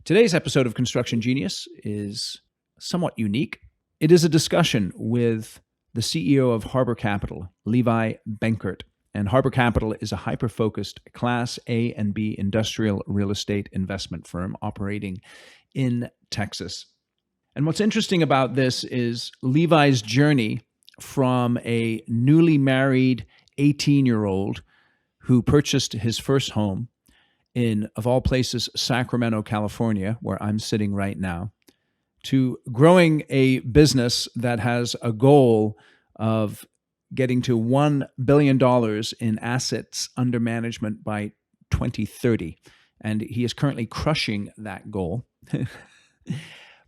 Today's episode of Construction Genius is somewhat unique. It is a discussion with the CEO of Harbor Capital, Levi Benkert. And Harbor Capital is a hyper-focused Class A and B industrial real estate investment firm operating in Texas. And what's interesting about this is Levi's journey from a newly married 18-year-old who purchased his first home in, of all places, Sacramento, California, where I'm sitting right now, to growing a business that has a goal of getting to $1 billion in assets under management by 2030. And he is currently crushing that goal.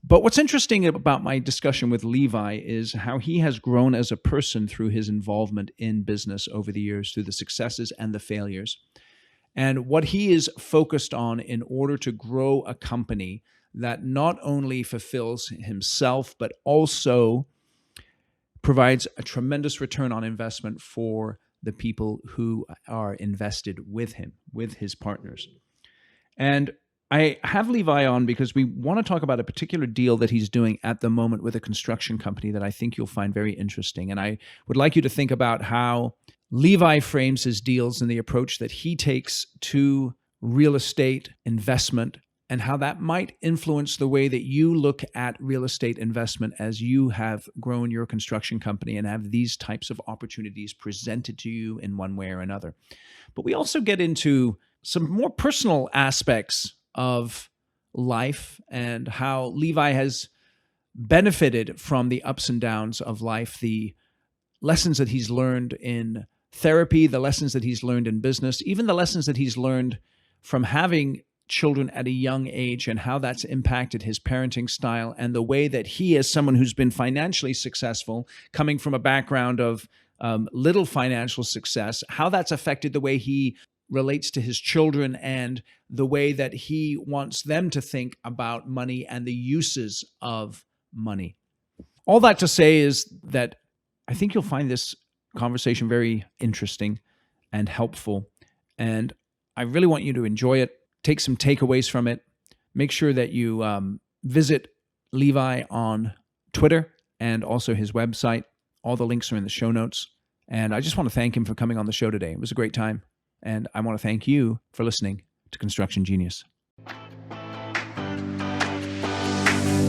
But what's interesting about my discussion with Levi is how he has grown as a person through his involvement in business over the years, through the successes and the failures, and what he is focused on in order to grow a company that not only fulfills himself, but also provides a tremendous return on investment for the people who are invested with him, with his partners. And I have Levi on because we want to talk about a particular deal that he's doing at the moment with a construction company that I think you'll find very interesting. And I would like you to think about how Levi frames his deals and the approach that he takes to real estate investment and how that might influence the way that you look at real estate investment as you have grown your construction company and have these types of opportunities presented to you in one way or another. But we also get into some more personal aspects of life and how Levi has benefited from the ups and downs of life, the lessons that he's learned in therapy, the lessons that he's learned in business, even the lessons that he's learned from having children at a young age and how that's impacted his parenting style and the way that he, as someone who's been financially successful, coming from a background of little financial success, how that's affected the way he relates to his children and the way that he wants them to think about money and the uses of money. All that to say is that I think you'll find this conversation very interesting and helpful. And I really want you to enjoy it, take some takeaways from it. Make sure that you visit Levi on Twitter and also his website. All the links are in the show notes. And I just want to thank him for coming on the show today. It was a great time. And I want to thank you for listening to Construction Genius.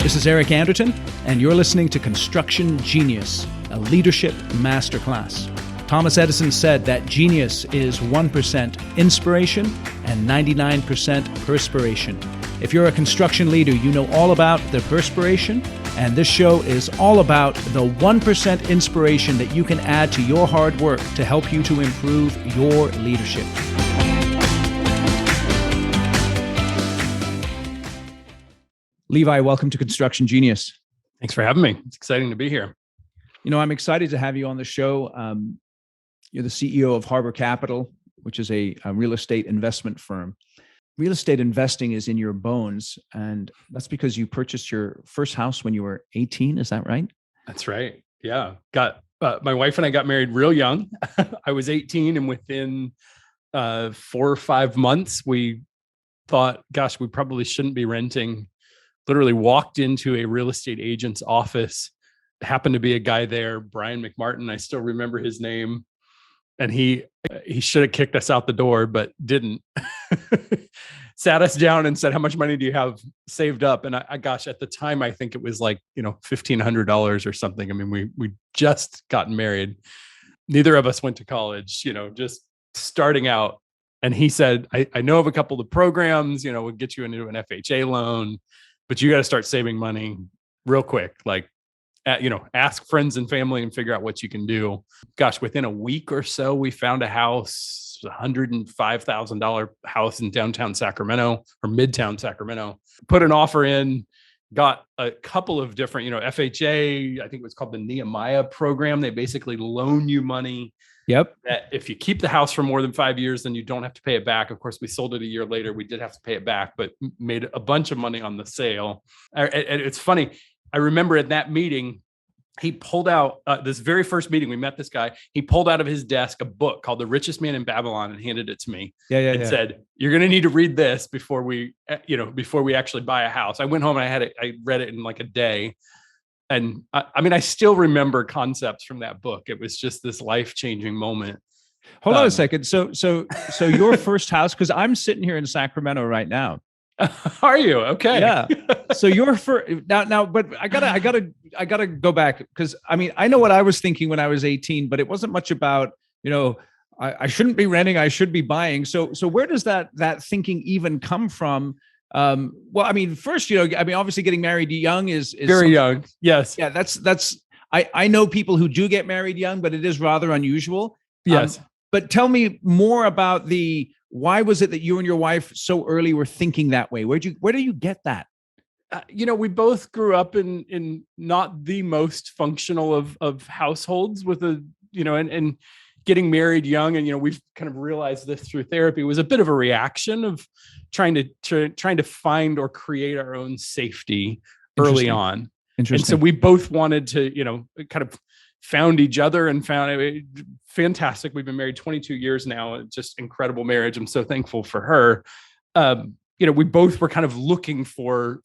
This is Eric Anderton, and you're listening to Construction Genius, a leadership masterclass. Thomas Edison said that genius is 1% inspiration and 99% perspiration. If you're a construction leader, you know all about the perspiration, and this show is all about the 1% inspiration that you can add to your hard work to help you to improve your leadership. Levi, welcome to Construction Genius. Thanks for having me. It's exciting to be here. You know, I'm excited to have you on the show. You're the CEO of Harbor Capital, which is a real estate investment firm. Real estate investing is in your bones, and that's because you purchased your first house when you were 18. Is that right? That's right. Yeah. My wife and I got married real young. I was 18, and within 4 or 5 months, we thought, gosh, we probably shouldn't be renting. Literally walked into a real estate agent's office. Happened to be a guy there, Brian McMartin. I still remember his name. And he should have kicked us out the door, but didn't. Sat us down and said, how much money do you have saved up? And gosh, at the time, I think it was like, $1,500 or something. I mean, we just gotten married. Neither of us went to college, just starting out. And he said, I know of a couple of programs, we'll get you into an FHA loan, but you got to start saving money real quick. Like, ask friends and family and figure out what you can do. Gosh, within a week or so, we found a house, $105,000 house in downtown Sacramento or midtown Sacramento. Put an offer in, got a couple of different, FHA, I think it was called the Nehemiah program. They basically loan you money. Yep. That if you keep the house for more than 5 years, then you don't have to pay it back. Of course, we sold it a year later. We did have to pay it back, but made a bunch of money on the sale. And it's funny. I remember at that meeting, he pulled out this very first meeting. We met this guy. He pulled out of his desk a book called The Richest Man in Babylon and handed it to me and said, "You're going to need to read this before we actually buy a house." I went home and I read it in like a day. And I mean, I still remember concepts from that book. It was just this life-changing moment. Hold on a second. So your first house, because I'm sitting here in Sacramento right now. Are you? Okay. Yeah. So you're for now, but I gotta go back, because I mean, I know what I was thinking when I was 18, but it wasn't much about, I shouldn't be renting, I should be buying. So where does that thinking even come from? Well, I mean, first, obviously getting married young is very young. Yes. Yeah. That's, I know people who do get married young, but it is rather unusual. Yes. But tell me more about why was it that you and your wife so early were thinking that way? Where do you get that? We both grew up in not the most functional of households with and getting married young. And, we've kind of realized this through therapy was a bit of a reaction of trying to find or create our own safety early on. And so we both wanted to, kind of found each other and found it fantastic. We've been married 22 years now. Just incredible marriage. I'm so thankful for her. We both were kind of looking for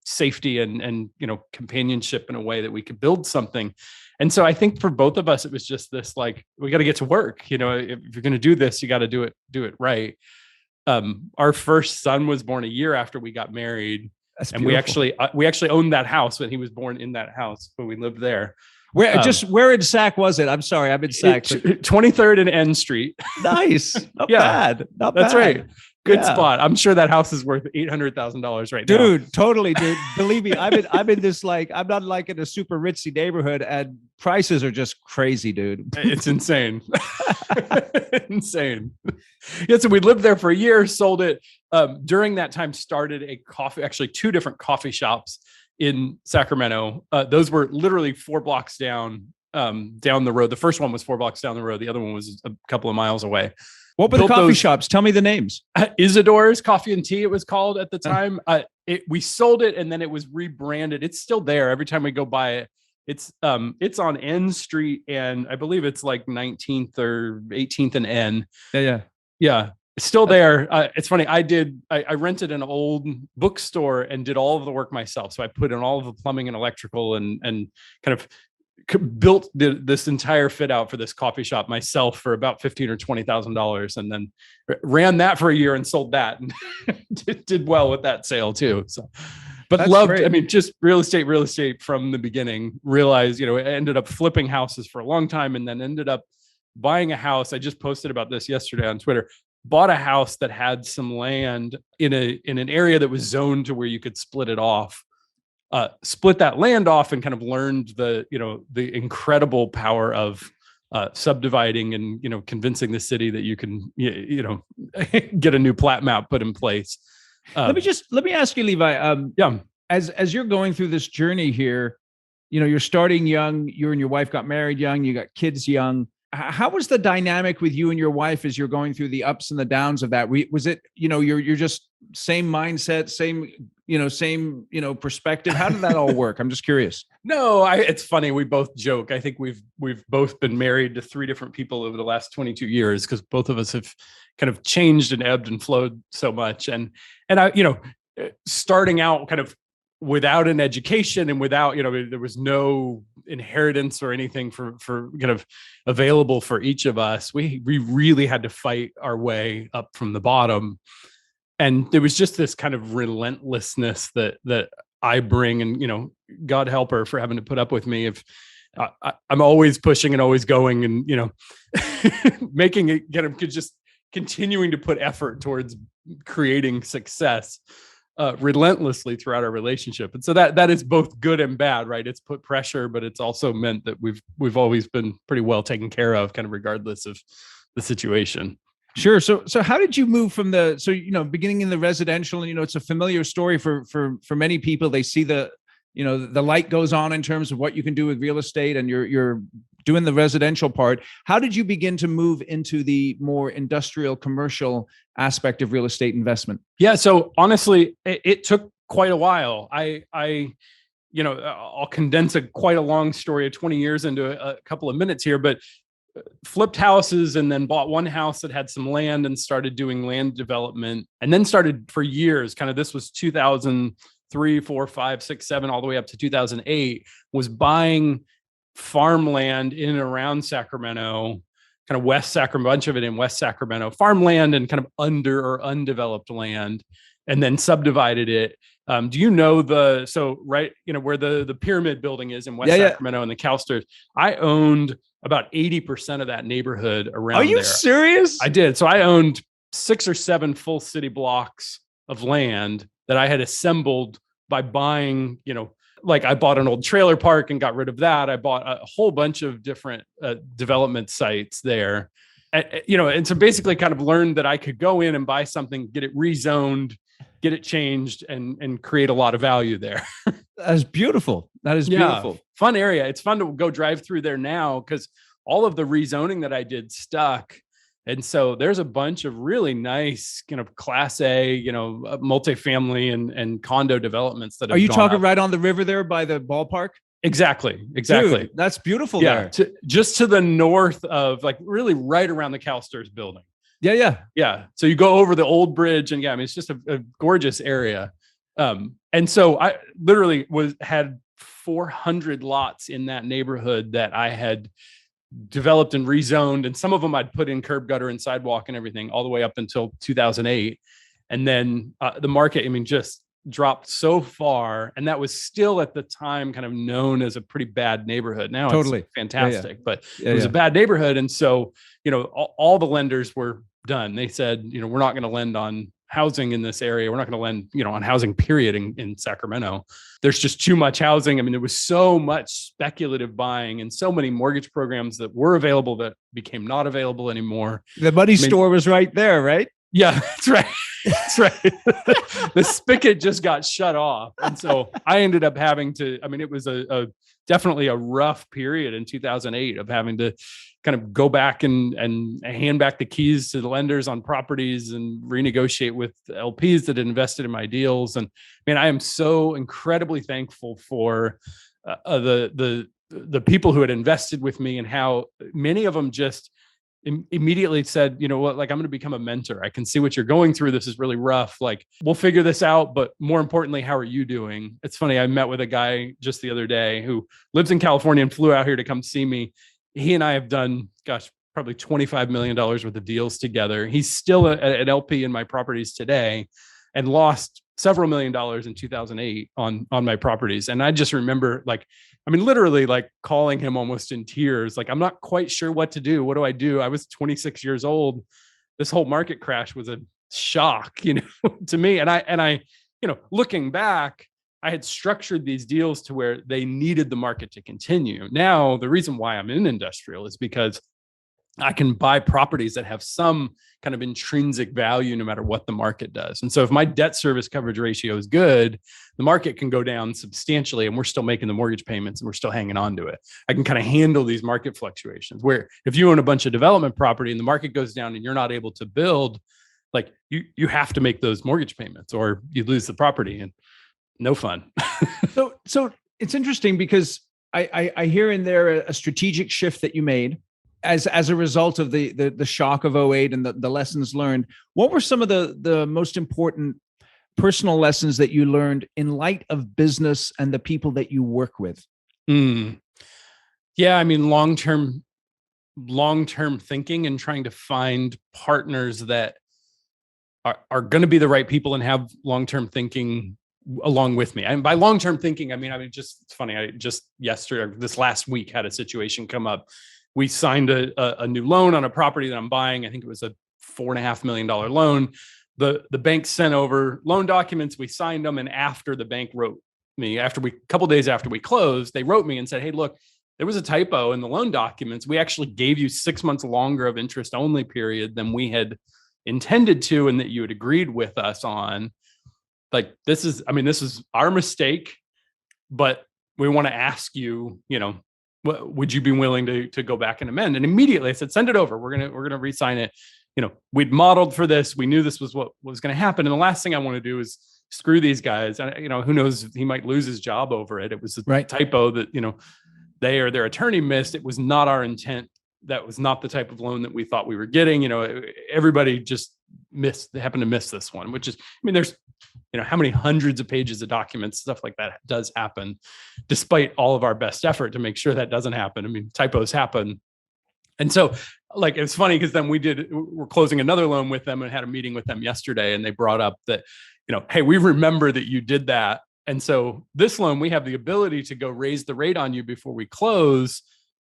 safety and companionship in a way that we could build something. And so I think for both of us, it was just this, like, we got to get to work. If you're going to do this, you got to do it right. Our first son was born a year after we got married. That's and beautiful. we actually owned that house when he was born, in that house, but we lived there. Where in Sac was it? I'm sorry, I'm in Sac. 23rd and N Street. Nice. Not bad. That's right. Good spot. I'm sure that house is worth $800,000 right now. Dude, totally, dude. Believe me, I'm in this, like, I'm not like in a super ritzy neighborhood, and prices are just crazy, dude. It's insane. Insane. Yeah, so we lived there for a year, sold it. During that time, started actually two different coffee shops in Sacramento. Those were literally 4 blocks down the road. The first one was 4 blocks down the road. The other one was a couple of miles away. What were the coffee shops? Tell me the names. Isidore's Coffee and Tea, it was called at the time. We sold it and then it was rebranded. It's still there. Every time we go by it, it's on N Street, and I believe it's like 19th or 18th and N. Yeah. It's still there. It's funny. I rented an old bookstore and did all of the work myself. So I put in all of the plumbing and electrical and kind of built this entire fit out for this coffee shop myself for about $15,000 or $20,000, and then ran that for a year and sold that, and did well with that sale too. So, but that's loved, great. I mean, just real estate from the beginning. Realized, I ended up flipping houses for a long time, and then ended up buying a house. I just posted about this yesterday on Twitter. Bought a house that had some land in an area that was zoned to where you could split it off. Split that land off and kind of learned the incredible power of subdividing and, convincing the city that you can, get a new plat map put in place. Let me ask you, Levi, as you're going through this journey here, you're starting young, you and your wife got married young, you got kids young. How was the dynamic with you and your wife as you're going through the ups and the downs of that? Was it, you're just same mindset, same perspective? How did that all work? I'm just curious. No, it's funny. We both joke. I think we've both been married to 3 different people over the last 22 years because both of us have kind of changed and ebbed and flowed so much. And I, starting out kind of without an education and without, there was no inheritance or anything for kind of available for each of us. We really had to fight our way up from the bottom. And there was just this kind of relentlessness that I bring, and, God help her for having to put up with me. If I'm always pushing and always going and, making it kind of just continuing to put effort towards creating success relentlessly throughout our relationship. And so that is both good and bad, right? It's put pressure, but it's also meant that we've always been pretty well taken care of, kind of regardless of the situation. Sure. So how did you move from beginning in the residential, and, it's a familiar story for many people. They see the light goes on in terms of what you can do with real estate, and you're doing the residential part. How did you begin to move into the more industrial, commercial aspect of real estate investment? Yeah. So honestly, it took quite a while. I I'll condense quite a long story of 20 years into a couple of minutes here, but flipped houses and then bought one house that had some land and started doing land development, and then started for years. Kind of, this was 2003, 4, 5, 6, 7, all the way up to 2008, was buying farmland in and around Sacramento, kind of West Sacramento, a bunch of it in West Sacramento, farmland and kind of under or undeveloped land, and then subdivided it. Do you know where the pyramid building is in West Sacramento and the Calsters? I owned about 80% of that neighborhood around there. Are you serious? I did. So I owned 6 or 7 full city blocks of land that I had assembled by buying, I bought an old trailer park and got rid of that. I bought a whole bunch of different development sites there. And so basically kind of learned that I could go in and buy something, get it rezoned, get it changed, and create a lot of value there. That is beautiful. That is beautiful. Fun area. It's fun to go drive through there now because all of the rezoning that I did stuck. And so there's a bunch of really nice kind of class A, multifamily and condo developments that have Are you talking up. right on the river there by the ballpark? Exactly. Dude, that's beautiful there. Just to the north of, really right around the Calsters building. Yeah. So you go over the old bridge, and it's just a gorgeous area. And so I literally had 400 lots in that neighborhood that I had developed and rezoned, and some of them I'd put in curb, gutter, and sidewalk and everything all the way up until 2008. And then the market, just dropped so far, and that was still at the time kind of known as a pretty bad neighborhood. Now it's fantastic, but it was a bad neighborhood. And so, all the lenders were done. They said, we're not going to lend on housing in this area. We're not going to lend, on housing period in Sacramento. There's just too much housing. There was so much speculative buying and so many mortgage programs that were available that became not available anymore. The money store was right there, right? Yeah, that's right. That's right. The spigot just got shut off. And so I ended up having to, it was definitely a rough period in 2008 of having to kind of go back and hand back the keys to the lenders on properties and renegotiate with LPs that had invested in my deals. And I am so incredibly thankful for the people who had invested with me, and how many of them just immediately said, I'm going to become a mentor. I can see what you're going through. This is really rough. We'll figure this out. But more importantly, how are you doing? It's funny. I met with a guy just the other day who lives in California and flew out here to come see me. He and I have done, probably $25 million worth of deals together. He's still an LP in my properties today, and lost several $1 million in 2008 on my properties. And I just remember literally calling him almost in tears. I'm not quite sure what to do. What do I do? I was 26 years old. This whole market crash was a shock, to me. And I, looking back, I had structured these deals to where they needed the market to continue. Now, the reason why I'm in industrial is because I can buy properties that have some kind of intrinsic value no matter what the market does. And so if my debt service coverage ratio is good, the market can go down substantially and we're still making the mortgage payments and we're still hanging on to it. I can kind of handle these market fluctuations, where if you own a bunch of development property and the market goes down and you're not able to build, you have to make those mortgage payments or you lose the property, and no fun. So it's interesting because I hear in there a strategic shift that you made as a result of the shock of '08 and the lessons learned. What were some of the most important personal lessons that you learned in light of business and the people that you work with? Yeah, long-term thinking and trying to find partners that are going to be the right people and have long-term thinking along with me. And by long-term thinking, it's funny. I just this last week had a situation come up. We signed a new loan on a property that I'm buying. I think it was a $4.5 million loan. The bank sent over loan documents. We signed them. And after the bank wrote me, a couple days after we closed, they wrote me and said, "Hey, look, there was a typo in the loan documents. We actually gave you 6 months longer of interest only period than we had intended to, and that you had agreed with us on. This is our mistake, but we want to ask you, would you be willing to go back and amend?" And immediately I said, "Send it over. We're gonna re-sign it." We'd modeled for this. We knew this was what was going to happen. And the last thing I want to do is screw these guys. And, who knows, he might lose his job over it. It was a Right. typo that, they or their attorney missed. It was not our intent. That was not the type of loan that we thought we were getting. Everybody just happened to miss this one, which is, there's, how many hundreds of pages of documents, stuff like that does happen, despite all of our best effort to make sure that doesn't happen. Typos happen. And so like, it's funny because then we're closing another loan with them and had a meeting with them yesterday. And they brought up that, hey, we remember that you did that. And so this loan, we have the ability to go raise the rate on you before we close,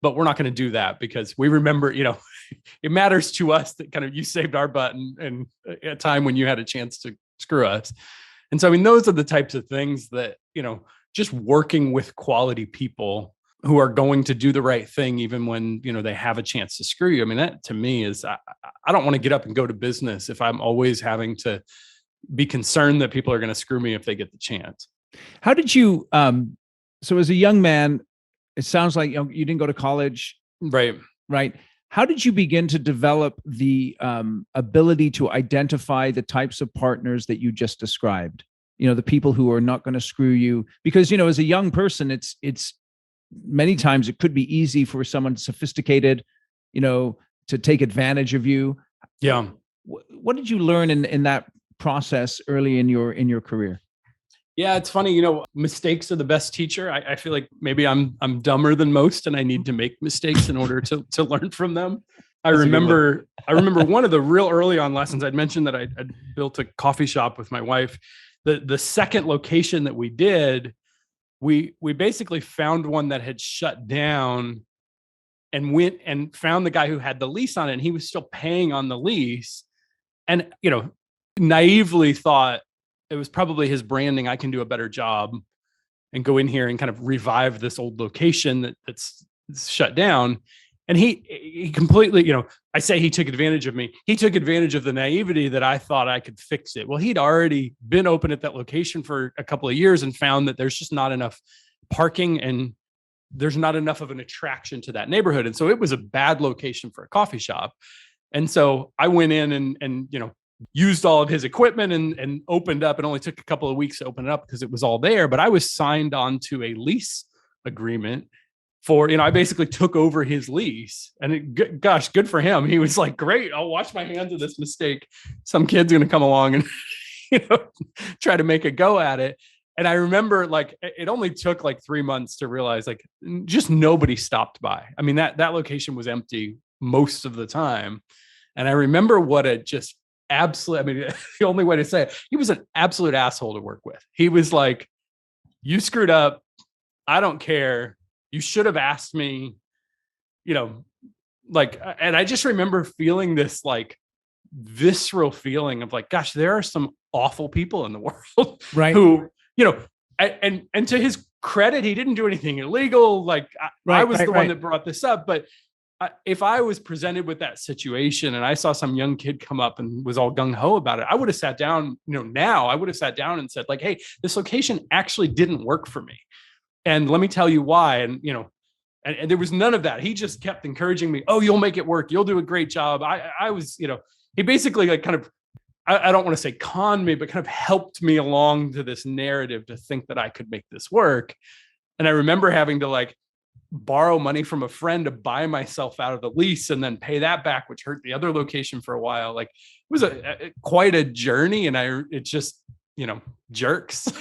but we're not going to do that because we remember, it matters to us that kind of you saved our butt and a time when you had a chance to screw us. And so, those are the types of things that, just working with quality people who are going to do the right thing, even when, they have a chance to screw you. That to me is, I don't want to get up and go to business if I'm always having to be concerned that people are going to screw me if they get the chance. How did you, so as a young man, it sounds like you didn't go to college. Right. Right. How did you begin to develop the ability to identify the types of partners that you just described? The people who are not going to screw you, because, as a young person, it's many times it could be easy for someone sophisticated, to take advantage of you. Yeah. What did you learn in that process early in your career? Yeah, it's funny, mistakes are the best teacher. I feel like maybe I'm dumber than most and I need to make mistakes in order to learn from them. I remember one of the real early on lessons. I'd mentioned that I'd built a coffee shop with my wife. The second location that we did, we basically found one that had shut down and went and found the guy who had the lease on it, and he was still paying on the lease. And, naively thought it was probably his branding. I can do a better job and go in here and kind of revive this old location that's shut down. And he completely, I say he took advantage of me. He took advantage of the naivety that I thought I could fix it. Well, he'd already been open at that location for a couple of years and found that there's just not enough parking and there's not enough of an attraction to that neighborhood. And so it was a bad location for a coffee shop. And so I went in and used all of his equipment and opened up. It only took a couple of weeks to open it up because it was all there, but I was signed on to a lease agreement for, I basically took over his lease, and gosh, good for him. He was like, great, I'll wash my hands of this mistake. Some kid's going to come along and, try to make a go at it. And I remember it only took 3 months to realize just nobody stopped by. That location was empty most of the time. And I remember what it just absolutely, the only way to say it, he was an absolute asshole to work with. He was like, you screwed up. I don't care. You should have asked me, and I just remember feeling this visceral feeling of gosh, there are some awful people in the world, right? Who, and to his credit, he didn't do anything illegal. I was the one that brought this up, but if I was presented with that situation and I saw some young kid come up and was all gung ho about it, I would have sat down, I would have sat down and said hey, this location actually didn't work for me. And let me tell you why. And, and there was none of that. He just kept encouraging me. Oh, you'll make it work. You'll do a great job. I was, he basically kind of, I don't want to say con me, but kind of helped me along to this narrative to think that I could make this work. And I remember having to borrow money from a friend to buy myself out of the lease and then pay that back, which hurt the other location for a while. It was quite a journey, and it just, jerks.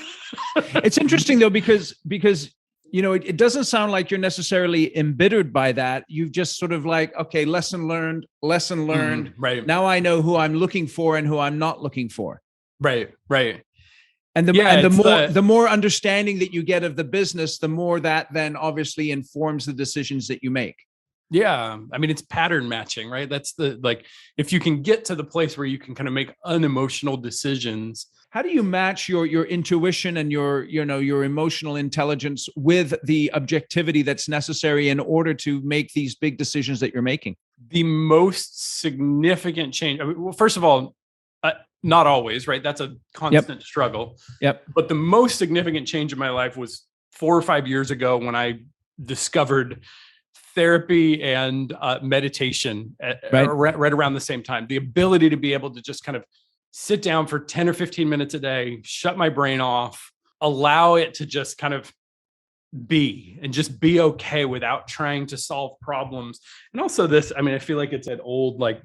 It's interesting though, because it doesn't sound like you're necessarily embittered by that. You've just sort of okay, lesson learned. Right. Now I know who I'm looking for and who I'm not looking for. Right. And the more understanding that you get of the business, the more that then obviously informs the decisions that you make. Yeah. It's pattern matching, right? That's if you can get to the place where you can kind of make unemotional decisions. How do you match your intuition and your emotional intelligence with the objectivity that's necessary in order to make these big decisions that you're making? The most significant change. Well, first of all, not always, right? That's a constant struggle. Yep. But the most significant change in my life was 4 or 5 years ago when I discovered therapy and meditation right around the same time. The ability to be able to just kind of sit down for 10 or 15 minutes a day, shut my brain off, allow it to just kind of be and just be okay without trying to solve problems. And also this, I mean, I feel like it's an old like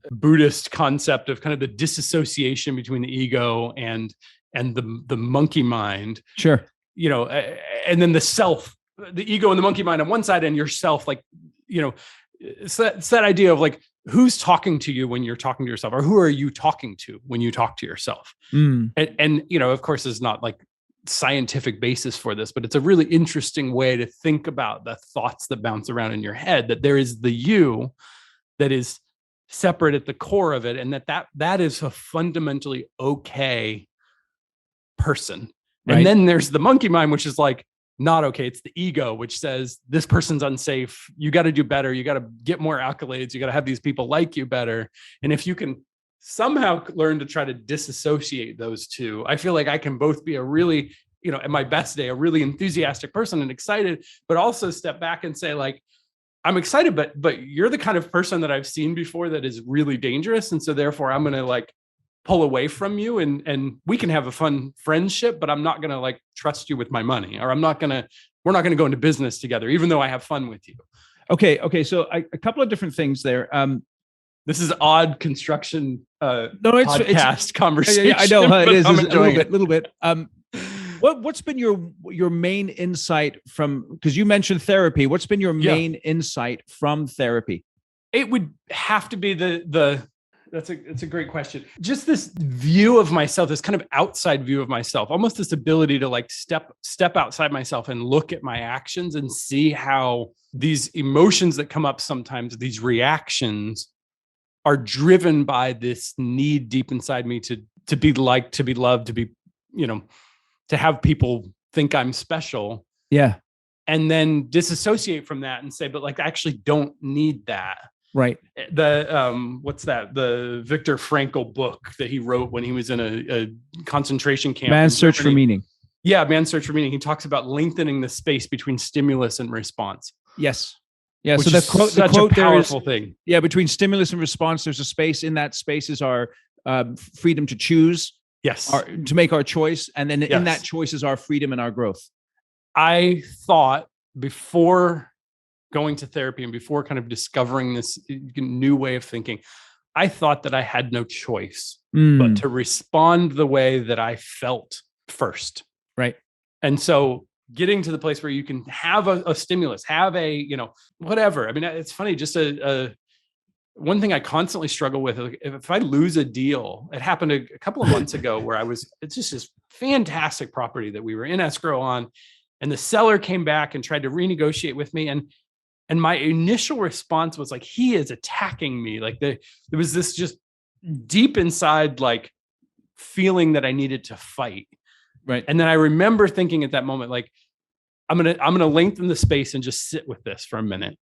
Buddhist concept of kind of the disassociation between the ego and the monkey mind. Sure. You know, and then the self, the ego and the monkey mind on one side, and yourself, like, you know, it's that idea of like, who's talking to you when you're talking to yourself, or who are you talking to when you talk to yourself? And you know, of course, there's not like scientific basis for this, but it's a really interesting way to think about the thoughts that bounce around in your head, that there is the you that is separate at the core of it, and that is a fundamentally okay person. Right. And then there's the monkey mind, which is like not okay. It's the ego, which says this person's unsafe. You got to do better. You got to get more accolades. You got to have these people like you better. And if you can somehow learn to try to disassociate those two, I feel like I can both be a really, you know, at my best day, a really enthusiastic person and excited, but also step back and say like, I'm excited, but you're the kind of person that I've seen before that is really dangerous. And so therefore I'm going to like pull away from you, and we can have a fun friendship, but I'm not going to like trust you with my money, or we're not going to go into business together, even though I have fun with you. Okay. So a couple of different things there. This is odd construction podcast conversation. Yeah, I know it is a little bit. What's been your main insight from, because you mentioned therapy, what's been your main insight from therapy? It would have to be that's a great question. Just this view of myself, this kind of outside view of myself, almost this ability to like step outside myself and look at my actions and see how these emotions that come up sometimes, these reactions, are driven by this need deep inside me to be liked, to be loved, to be, you know, to have people think I'm special. Yeah. And then disassociate from that and say, but like, I actually don't need that. Right. What's that? The Viktor Frankl book that he wrote when he was in a concentration camp. Man's Search for Meaning. Yeah. Man's Search for Meaning. He talks about lengthening the space between stimulus and response. Yes. Yeah. So the quote, such a powerful thing. Yeah. Between stimulus and response, there's a space. In that space is our freedom to choose. Yes. To make our choice. And then in that choice is our freedom and our growth. I thought before going to therapy and before kind of discovering this new way of thinking, I thought that I had no choice but to respond the way that I felt first. Right. And so getting to the place where you can have a stimulus, have a, you know, whatever. I mean, it's funny, just one thing I constantly struggle with, if I lose a deal, it happened a couple of months ago where it's just this fantastic property that we were in escrow on, and the seller came back and tried to renegotiate with me. And my initial response was like, he is attacking me. Like there was this just deep inside, like feeling that I needed to fight. Right. And then I remember thinking at that moment, like, I'm going to lengthen the space and just sit with this for a minute.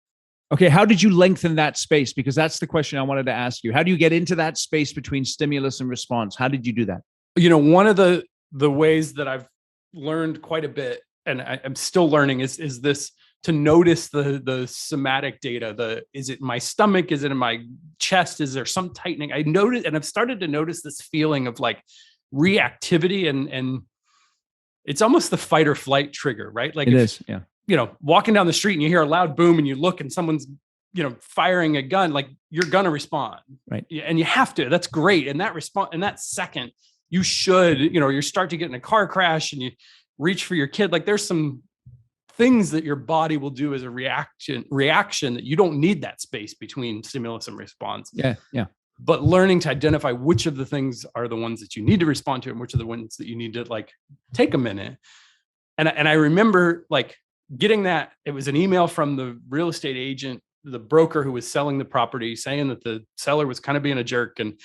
Okay. How did you lengthen that space? Because that's the question I wanted to ask you. How do you get into that space between stimulus and response? How did you do that? You know, one of the ways that I've learned quite a bit, and I'm still learning, is this, to notice the somatic data. Is it my stomach? Is it in my chest? Is there some tightening? I noticed, and I've started to notice this feeling of like reactivity, and it's almost the fight or flight trigger, right? Like it is, yeah. You know, walking down the street and you hear a loud boom and you look and someone's, you know, firing a gun, like you're gonna respond, right? And you have to. That's great. And in that second, you should, you know, you start to get in a car crash and you reach for your kid. Like there's some things that your body will do as a reaction that you don't need that space between stimulus and response. Yeah. But learning to identify which of the things are the ones that you need to respond to and which are the ones that you need to like take a minute. And I remember like getting that. It was an email from the real estate agent, the broker who was selling the property, saying that the seller was kind of being a jerk and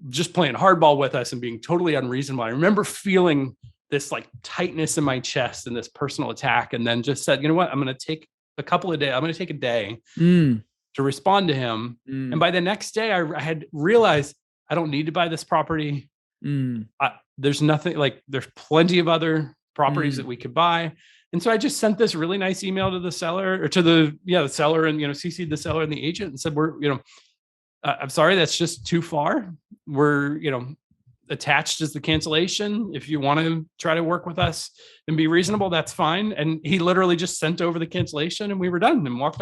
just playing hardball with us and being totally unreasonable. I remember feeling this like tightness in my chest and this personal attack, and then just said, you know what, I'm going to take a couple of days. I'm going to take a day to respond to him. And by the next day, I had realized I don't need to buy this property. There's nothing, like there's plenty of other properties that we could buy. And so I just sent this really nice email to the seller, or to the seller, and, you know, CC'd the seller and the agent and said, I'm sorry, that's just too far. We're, attached is the cancellation. If you want to try to work with us and be reasonable, that's fine. And he literally just sent over the cancellation and we were done and washed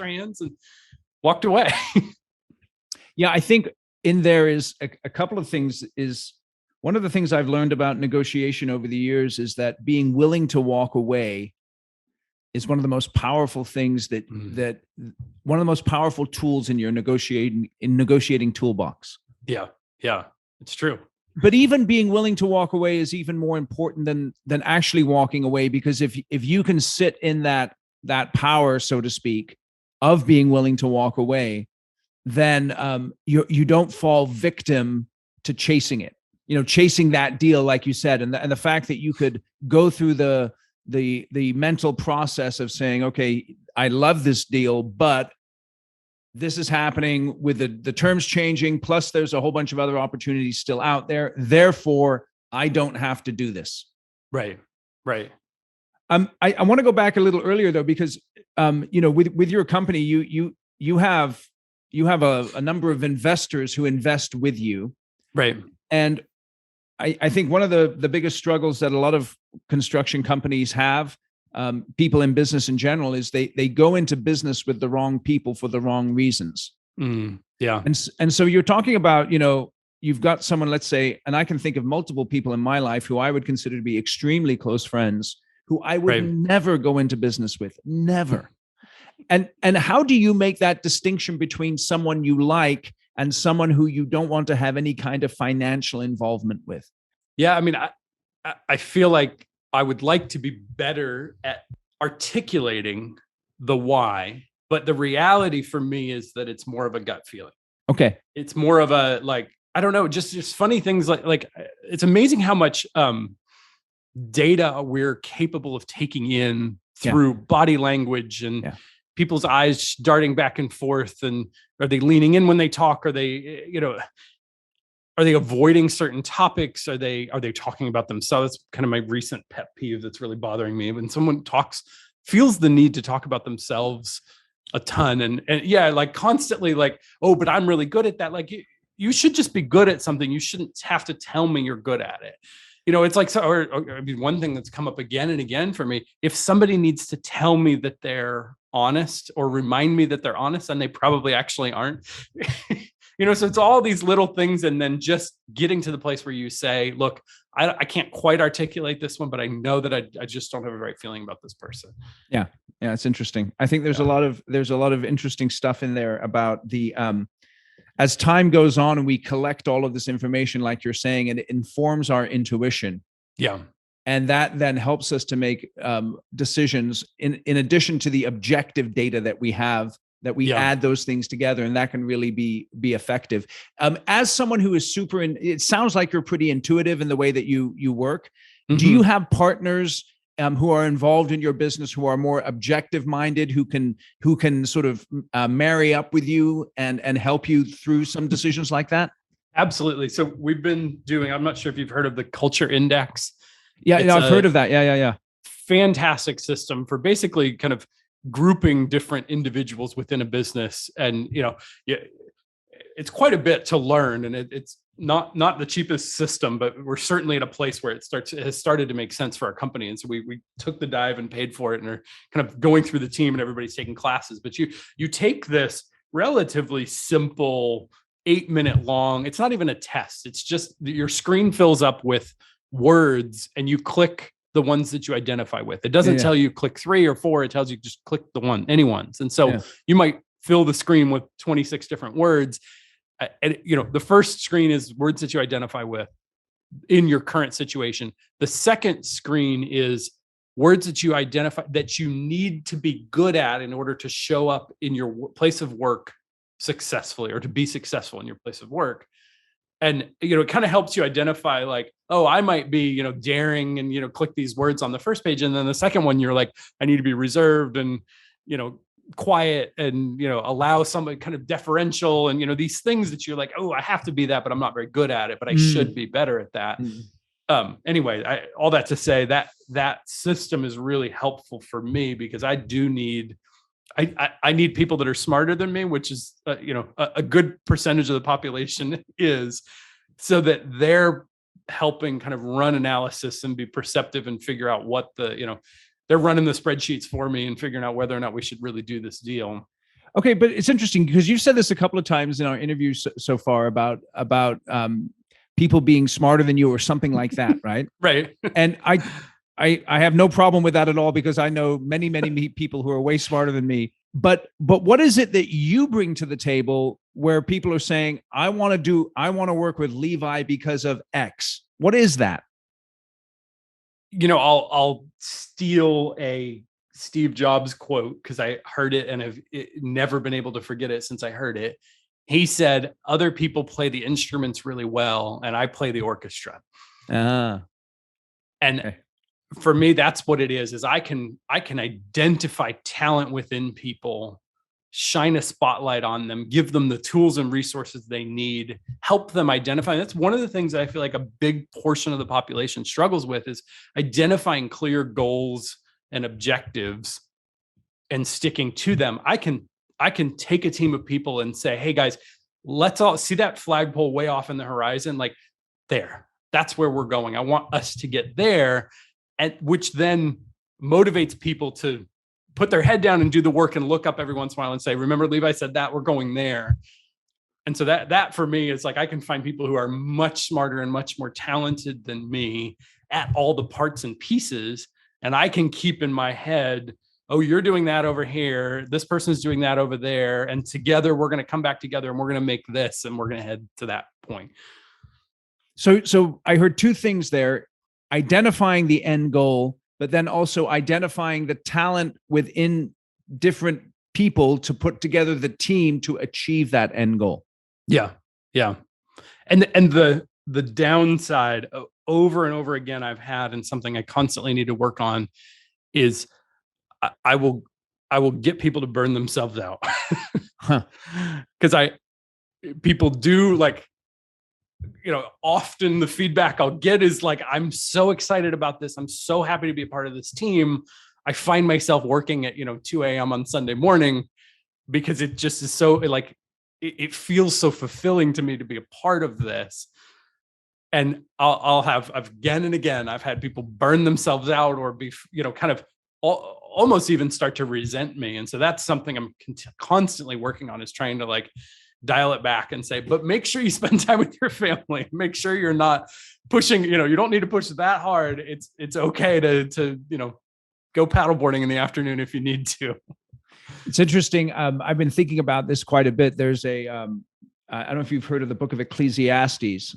our hands and walked away. Yeah, I think in there is a couple of things. Is one of the things I've learned about negotiation over the years is that being willing to walk away is one of the most powerful things that one of the most powerful tools in your negotiating toolbox. Yeah, it's true. But even being willing to walk away is even more important than actually walking away, because if you can sit in that power, so to speak, of being willing to walk away, then you don't fall victim to chasing it. Chasing that deal, like you said, and the fact that you could go through the mental process of saying, okay, I love this deal, but this is happening with the terms changing, plus there's a whole bunch of other opportunities still out there. Therefore, I don't have to do this. Right. I want to go back a little earlier though, because with your company, you have a number of investors who invest with you. Right. And I think one of the biggest struggles that a lot of construction companies have, people in business in general, is they go into business with the wrong people for the wrong reasons. Yeah. And so you're talking about, you've got someone, let's say, and I can think of multiple people in my life who I would consider to be extremely close friends, who I would never go into business with, never. And how do you make that distinction between someone you like and someone who you don't want to have any kind of financial involvement with? Yeah, I mean, I feel like I would like to be better at articulating the why, but the reality for me is that it's more of a gut feeling. Okay. It's more of a, like, I don't know, just funny things like it's amazing how much data we're capable of taking in through body language and people's eyes darting back and forth. And are they leaning in when they talk? Are they, are they avoiding certain topics? Are they talking about themselves? That's kind of my recent pet peeve that's really bothering me. When someone feels the need to talk about themselves a ton and like constantly like, oh, but I'm really good at that. Like you should just be good at something. You shouldn't have to tell me you're good at it. It's like, I mean, one thing that's come up again and again for me, if somebody needs to tell me that they're honest or remind me that they're honest, then they probably actually aren't. So it's all these little things. And then just getting to the place where you say, look, I can't quite articulate this one, but I know that I just don't have a right feeling about this person. Yeah. It's interesting. I think there's a lot of interesting stuff in there about the, as time goes on and we collect all of this information, like you're saying, and it informs our intuition. Yeah. And that then helps us to make decisions in addition to the objective data that we have, that we add those things together, and that can really be effective. As someone who is it sounds like you're pretty intuitive in the way that you work. Mm-hmm. Do you have partners who are involved in your business who are more objective minded, who can sort of marry up with you and help you through some decisions like that? Absolutely. So we've been doing, I'm not sure if you've heard of the Culture Index. Yeah, I've heard of that. Yeah. Fantastic system for basically kind of grouping different individuals within a business. And, it's quite a bit to learn, and it's not the cheapest system, but we're certainly at a place where it has started to make sense for our company. And so we took the dive and paid for it and are kind of going through the team, and everybody's taking classes. But you take this relatively simple 8-minute long, it's not even a test. It's just your screen fills up with words and you click the ones that you identify with. It doesn't tell you click 3 or 4. It tells you just click any ones. And so you might fill the screen with 26 different words. And, the first screen is words that you identify with in your current situation. The second screen is words that you identify that you need to be good at in order to show up in your place of work successfully, or to be successful in your place of work. And, it kind of helps you identify like, oh, I might be, daring and, click these words on the first page. And then the second one, you're like, I need to be reserved and, quiet and, allow somebody kind of deferential and, these things that you're like, oh, I have to be that, but I'm not very good at it, but I should be better at that. Anyway, all that to say that system is really helpful for me, because I do need I need people that are smarter than me, which is, a good percentage of the population is, so that they're helping kind of run analysis and be perceptive and figure out what they're running the spreadsheets for me and figuring out whether or not we should really do this deal. Okay, but it's interesting because you've said this a couple of times in our interviews so far about people being smarter than you or something like that, right? Right. And I have no problem with that at all because I know many people who are way smarter than me. But what is it that you bring to the table where people are saying, I want to work with Levi because of X? What is that? I'll steal a Steve Jobs quote because I heard it and have never been able to forget it since I heard it. He said, other people play the instruments really well and I play the orchestra. And okay. For me, that's what it is I can identify talent within people, shine a spotlight on them, give them the tools and resources they need, help them identify. And that's one of the things that I feel like a big portion of the population struggles with is identifying clear goals and objectives and sticking to them. I can take a team of people and say, hey guys, let's all see that flagpole way off in the horizon. Like that's where we're going. I want us to get there. And which then motivates people to put their head down and do the work and look up every once in a while and say, remember Levi said that, we're going there. And so that for me is like, I can find people who are much smarter and much more talented than me at all the parts and pieces. And I can keep in my head, oh, you're doing that over here. This person's doing that over there. And together we're going to come back together and we're going to make this and we're going to head to that point. So I heard two things there: identifying the end goal, but then also identifying the talent within different people to put together the team to achieve that end goal. Yeah. Yeah. And the downside over and over again I've had, and something I constantly need to work on, is I will get people to burn themselves out. Because people do, like, often the feedback I'll get is like, I'm so excited about this. I'm so happy to be a part of this team. I find myself working at, 2 a.m. on Sunday morning because it just is so like, it feels so fulfilling to me to be a part of this. And I'll have again and again, I've had people burn themselves out or be, kind of almost even start to resent me. And so that's something I'm constantly working on, is trying to like dial it back and say, but make sure you spend time with your family. Make sure you're not pushing, you don't need to push that hard. It's okay to go paddleboarding in the afternoon if you need to. It's interesting. I've been thinking about this quite a bit. There's I don't know if you've heard of the book of Ecclesiastes,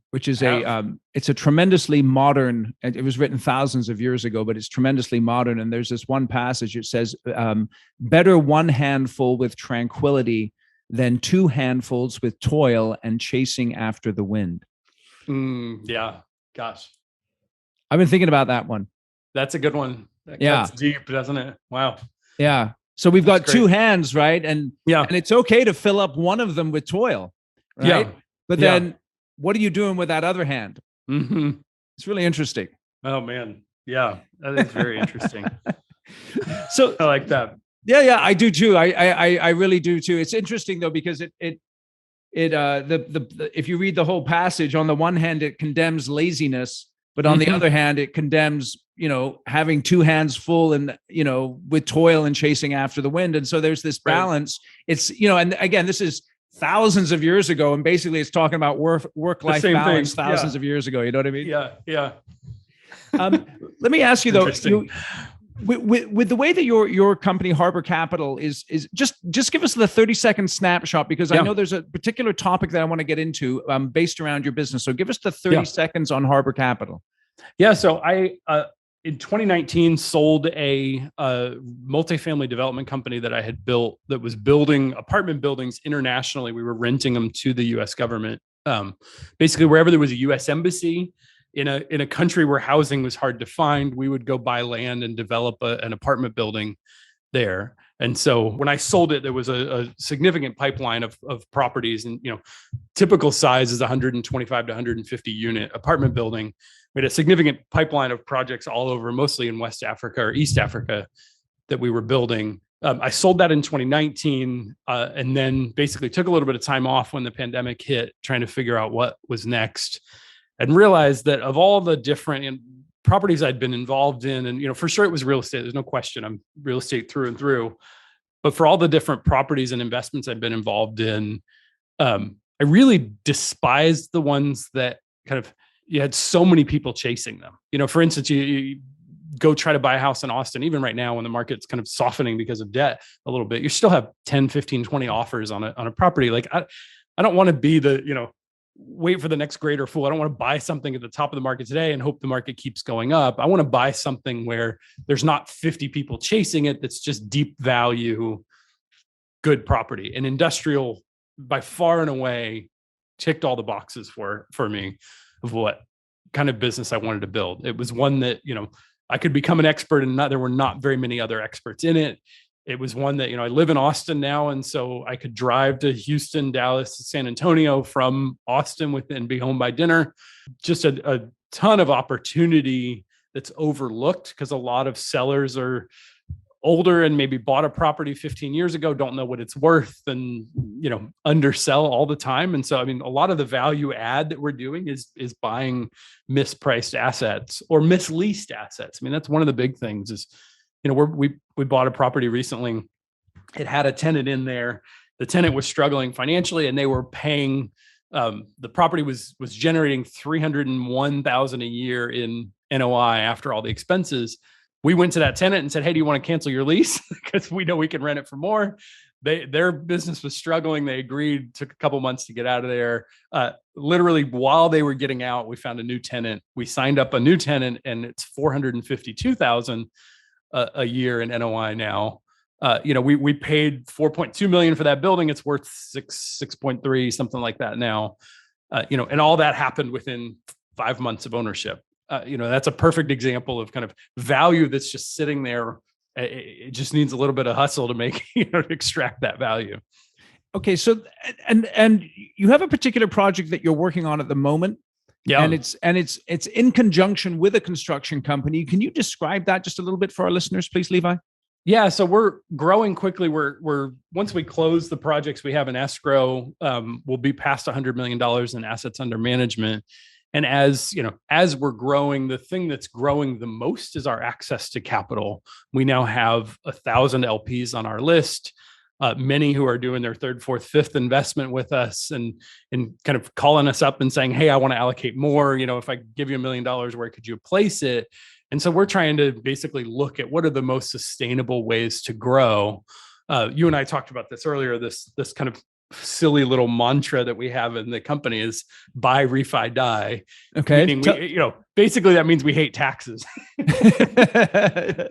which is it's a tremendously modern, it was written thousands of years ago, but it's tremendously modern. And there's this one passage that says, better one handful with tranquility than two handfuls with toil and chasing after the wind. Yeah. Gosh. I've been thinking about that one. That's a good one. That's deep, doesn't it? Wow. Yeah. So we've got two hands, right? And it's okay to fill up one of them with toil, right? Yeah. But then what are you doing with that other hand? Mm-hmm. It's really interesting. Oh man. Yeah. That is very interesting. So I like that. Yeah, I do too. I really do too. It's interesting though, because if you read the whole passage, on the one hand, it condemns laziness, but on the other hand, it condemns, having two hands full and, with toil and chasing after the wind. And so there's this balance. Right. It's, and again, this is thousands of years ago. And basically it's talking about work-life balance thousands of years ago. You know what I mean? Yeah. Yeah. Let me ask you though, with the way that your company Harbor Capital is just give us the 30-second snapshot, because I know there's a particular topic that I want to get into based around your business. So give us the 30 seconds on Harbor Capital. Yeah. So I in 2019 sold a multifamily development company that I had built that was building apartment buildings internationally. We were renting them to the U.S. government, basically wherever there was a U.S. embassy. In a country where housing was hard to find, we would go buy land and develop an apartment building there. And so when I sold it, there was a significant pipeline of properties, and typical size is 125 to 150 unit apartment building. We had a significant pipeline of projects all over, mostly in West Africa or East Africa, that we were building. I sold that in 2019, and then basically took a little bit of time off when the pandemic hit, trying to figure out what was next, and realized that of all the different properties I'd been involved in, and for sure it was real estate. There's no question, I'm real estate through and through. But for all the different properties and investments I've been involved in, I really despised the ones that kind of you had so many people chasing them. For instance, you go try to buy a house in Austin, even right now when the market's kind of softening because of debt a little bit, you still have 10, 15, 20 offers on a property. Like I don't want to be the, wait for the next greater fool. I don't want to buy something at the top of the market today and hope the market keeps going up. I want to buy something where there's not 50 people chasing it. That's just deep value, good property. And industrial by far and away ticked all the boxes for me of what kind of business I wanted to build. It was one that, I could become an expert in. There were not very many other experts in it. It was one that, I live in Austin now. And so I could drive to Houston, Dallas, San Antonio from Austin and be home by dinner. Just a ton of opportunity that's overlooked because a lot of sellers are older and maybe bought a property 15 years ago, don't know what it's worth, and undersell all the time. And so, a lot of the value add that we're doing is buying mispriced assets or misleased assets. That's one of the big things is, we bought a property recently. It had a tenant in there. The tenant was struggling financially, and they were paying. The property was generating $301,000 a year in NOI after all the expenses. We went to that tenant and said, "Hey, do you want to cancel your lease? Because we know we can rent it for more." Their business was struggling. They agreed. Took a couple months to get out of there. Literally, while they were getting out, we found a new tenant. We signed up a new tenant, and it's $452,000 a year in NOI now. We paid $4.2 million for that building. It's worth 6.3, something like that now. And all that happened within 5 months of ownership. That's a perfect example of kind of value that's just sitting there. It just needs a little bit of hustle to make, to extract that value. Okay. So, and you have a particular project that you're working on at the moment. Yeah. And it's in conjunction with a construction company. Can you describe that just a little bit for our listeners, please, Levi? Yeah. So we're growing quickly. We're once we close the projects we have in escrow, we'll be past $100 million in assets under management. And as we're growing, the thing that's growing the most is our access to capital. We now have 1,000 LPs on our list, many who are doing their third, fourth, fifth investment with us and kind of calling us up and saying, "Hey, I want to allocate more. If I give you $1 million, where could you place it?" And so we're trying to basically look at what are the most sustainable ways to grow. You and I talked about this earlier, this kind of silly little mantra that we have in the company is buy, refi, die. Okay. Meaning basically that means we hate taxes.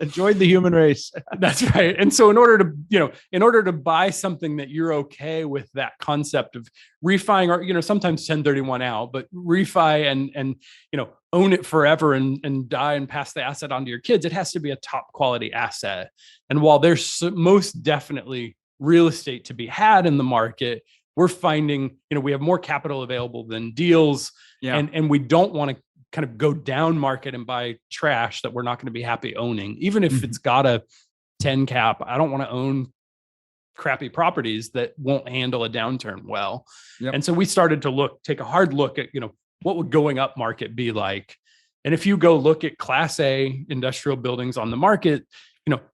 Join the human race. That's right. And so in order to buy something that you're okay with that concept of refining or, sometimes 1031 out, but refi and own it forever and die and pass the asset on to your kids, it has to be a top quality asset. And while there's most definitely real estate to be had in the market, we're finding, we have more capital available than deals. Yeah. And we don't want to kind of go down market and buy trash that we're not going to be happy owning. Even if it's got a 10 cap, I don't want to own crappy properties that won't handle a downturn well. Yep. And so we started to take a hard look at, what would going up market be like? And if you go look at Class A industrial buildings on the market,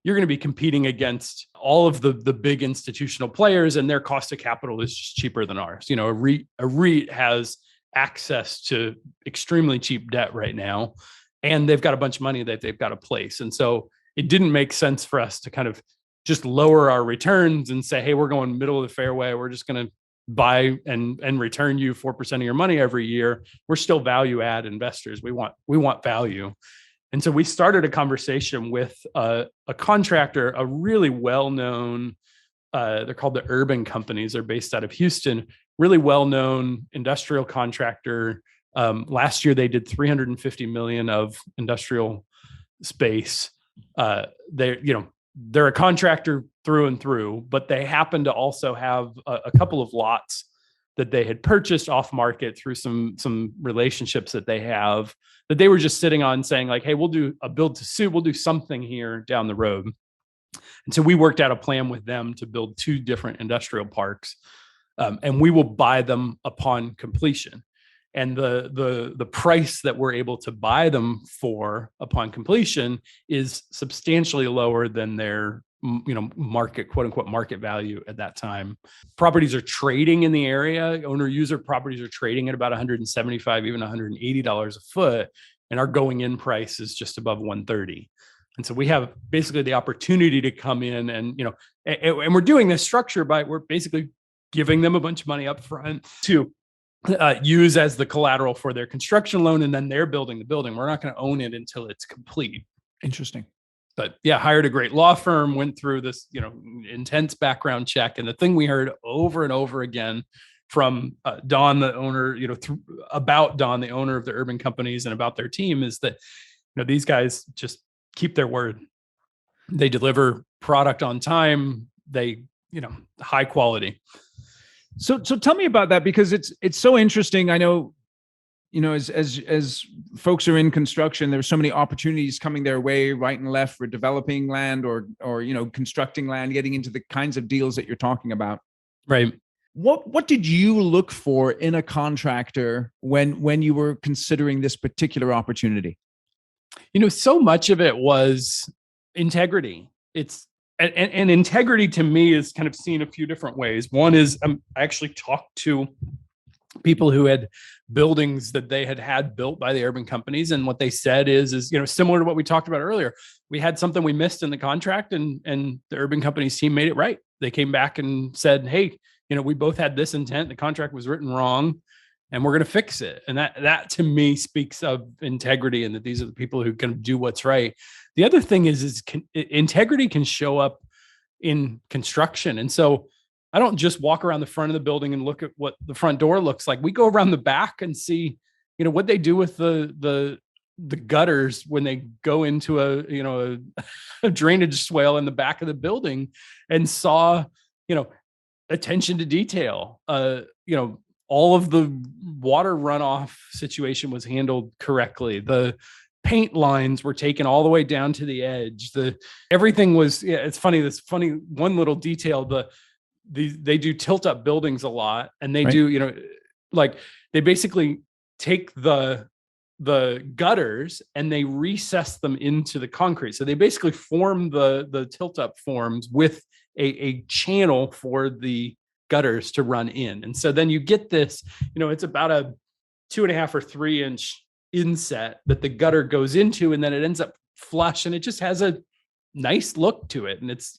you're going to be competing against all of the big institutional players, and their cost of capital is just cheaper than ours. A REIT has access to extremely cheap debt right now, and they've got a bunch of money that they've got to place. And so it didn't make sense for us to kind of just lower our returns and say, "Hey, we're going middle of the fairway. We're just going to buy and return you 4% of your money every year." We're still value add investors. We want value. And so we started a conversation with a contractor, a really well-known, they're called the Urban Companies. They're based out of Houston, really well-known industrial contractor. Last year, they did $350 million of industrial space. They're a contractor through and through, but they happen to also have a couple of lots that they had purchased off market through some relationships that they have, that they were just sitting on saying like, "Hey, we'll do a build to suit. We'll do something here down the road." And so we worked out a plan with them to build 2 different industrial parks, and we will buy them upon completion. And the price that we're able to buy them for upon completion is substantially lower than their market, quote unquote, market value at that time. Properties are trading in the area. Owner user properties are trading at about $175, even $180 a foot. And our going in price is just above $130. And so we have basically the opportunity to come in and, and we're doing this structure by, we're basically giving them a bunch of money up front to use as the collateral for their construction loan. And then they're building the building. We're not going to own it until it's complete. Interesting. But yeah, hired a great law firm, went through this, intense background check. And the thing we heard over and over again from Don, the owner, about Don, the owner of the urban companies, and about their team, is that, these guys just keep their word. They deliver product on time. They, high quality. So tell me about that, because it's so interesting. I know, as folks are in construction, there's so many opportunities coming their way right and left for developing land or constructing land, getting into the kinds of deals that you're talking about. Right. What did you look for in a contractor when you were considering this particular opportunity? So much of it was integrity. And integrity to me is kind of seen a few different ways. One is I actually talked to people who had buildings that they had built by the urban companies. And what they said is similar to what we talked about earlier. We had something we missed in the contract, and the urban companies team made it right. They came back and said, hey, we both had this intent. The contract was written wrong, and we're going to fix it. And that to me speaks of integrity, and that these are the people who can do what's right. The other thing is integrity can show up in construction. And so I don't just walk around the front of the building and look at what the front door looks like. We go around the back and see, what they do with the gutters when they go into a drainage swale in the back of the building, and saw, attention to detail. All of the water runoff situation was handled correctly. The paint lines were taken all the way down to the edge. Everything was, it's funny. This funny one little detail, they do tilt up buildings a lot, and they do, they basically take the gutters and they recess them into the concrete. So they basically form the tilt up forms with a channel for the gutters to run in. And so then you get this, it's about a 2.5 or 3 inch inset that the gutter goes into, and then it ends up flush, and it just has a nice look to it. And it's,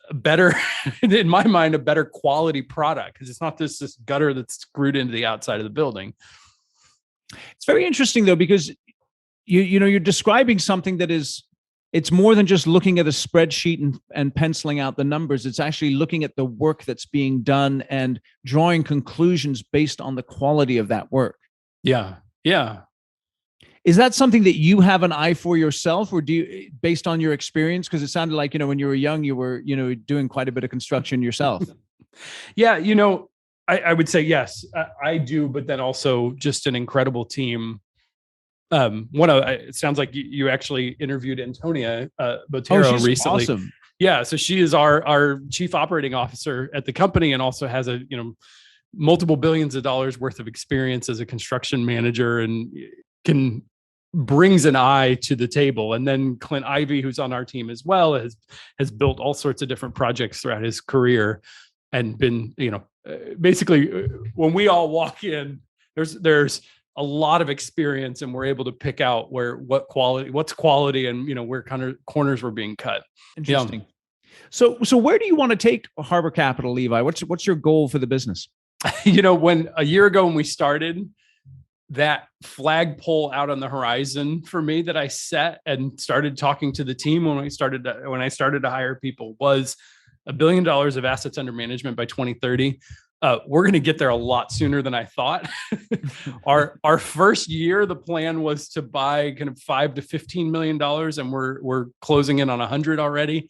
a better, in my mind, a better quality product, because it's not this gutter that's screwed into the outside of the building. It's very interesting though, because you're describing something that it's more than just looking at a spreadsheet and penciling out the numbers. It's actually looking at the work that's being done and drawing conclusions based on the quality of that work. Yeah. Yeah. Is that something that you have an eye for yourself, or do you, based on your experience? Because it sounded like, when you were young, you were, doing quite a bit of construction yourself. Yeah. I would say, yes, I do, but then also just an incredible team. It sounds like you actually interviewed Antonia Botero recently. Awesome. Yeah. So she is our chief operating officer at the company, and also has a, multiple billions of dollars worth of experience as a construction manager, and brings an eye to the table. And then Clint Ivey, who's on our team as well, has built all sorts of different projects throughout his career, and been, basically when we all walk in, there's a lot of experience, and we're able to pick out what's quality, and where kind of corners were being cut. Interesting. So where do you want to take Harbor Capital, Levi? What's your goal for the business? When a year ago when we started, that flagpole out on the horizon for me that I set and started talking to the team when I started to hire people was $1 billion of assets under management by 2030. We're going to get there a lot sooner than I thought. Our first year, the plan was to buy kind of $5 to $15 million, and we're closing in on 100 already.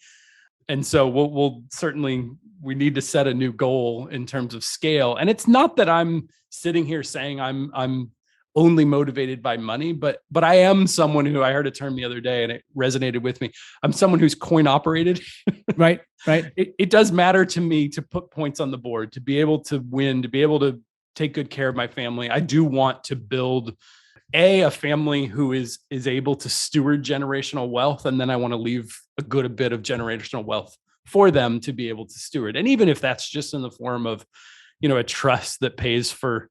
And so we'll certainly, we need to set a new goal in terms of scale. And it's not that I'm sitting here saying I'm only motivated by money, but I am someone who, I heard a term the other day and it resonated with me. I'm someone who's coin operated. Right. It does matter to me to put points on the board, to be able to win, to be able to take good care of my family. I do want to build a family who is able to steward generational wealth. And then I want to leave a bit of generational wealth for them to be able to steward. And even if that's just in the form of, a trust that pays for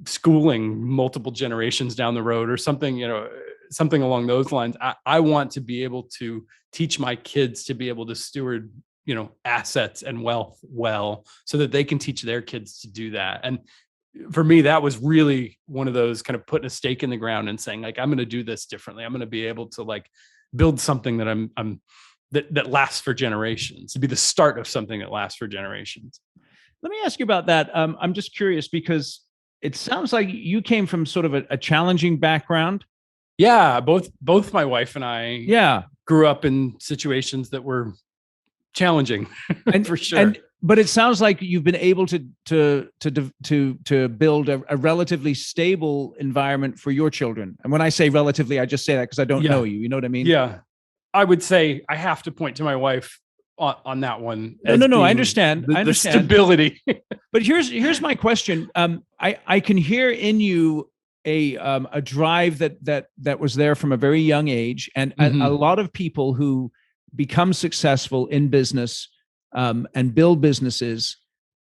schooling multiple generations down the road or something, something along those lines. I want to be able to teach my kids to be able to steward, assets and wealth well, so that they can teach their kids to do that. And for me, that was really one of those kind of putting a stake in the ground and saying, like, I'm going to do this differently. I'm going to be able to like build something that that lasts for generations, to be the start of something that lasts for generations. Let me ask you about that. I'm just curious because it sounds like you came from sort of a challenging background. Yeah, both my wife and I grew up in situations that were challenging, and, for sure. But it sounds like you've been able to build a relatively stable environment for your children. And when I say relatively, I just say that because I don't know you. You know what I mean? Yeah, I would say I have to point to my wife on that one. No. I understand. The stability. But here's my question. I can hear in you a drive that was there from a very young age, and a lot of people who become successful in business and build businesses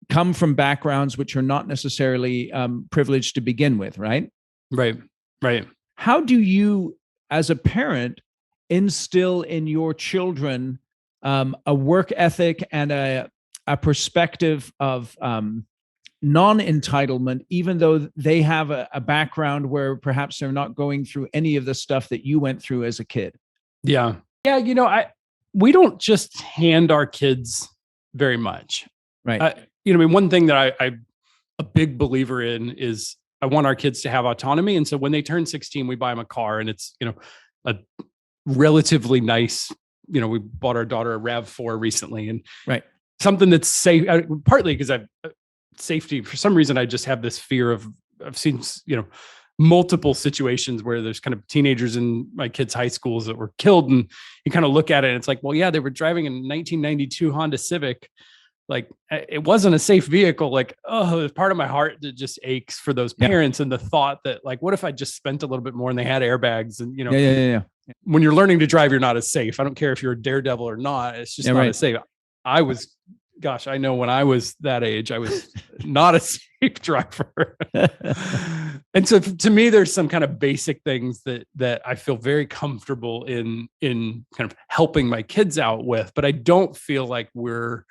come from backgrounds which are not necessarily privileged to begin with, right? Right. How do you, as a parent, instill in your children a work ethic and a perspective of non-entitlement, even though they have a background where perhaps they're not going through any of the stuff that you went through as a kid? Yeah. We don't just hand our kids very much. Right. One thing that I'm a big believer in is I want our kids to have autonomy. And so when they turn 16, we buy them a car, and it's, a relatively nice, we bought our daughter a RAV4 recently, and something that's safe, partly because safety, for some reason, I just have this fear of, I've seen, multiple situations where there's kind of teenagers in my kids' high schools that were killed, and you kind of look at it and it's like, well, yeah, they were driving a 1992 Honda Civic. Like, it wasn't a safe vehicle. Like, oh, there's part of my heart that just aches for those parents. And the thought that, like, what if I just spent a little bit more and they had airbags and, when you're learning to drive, you're not as safe. I don't care if you're a daredevil or not. It's just not as safe. I know when I was that age, I was not a safe driver. And so to me, there's some kind of basic things that I feel very comfortable in kind of helping my kids out with, but I don't feel like we're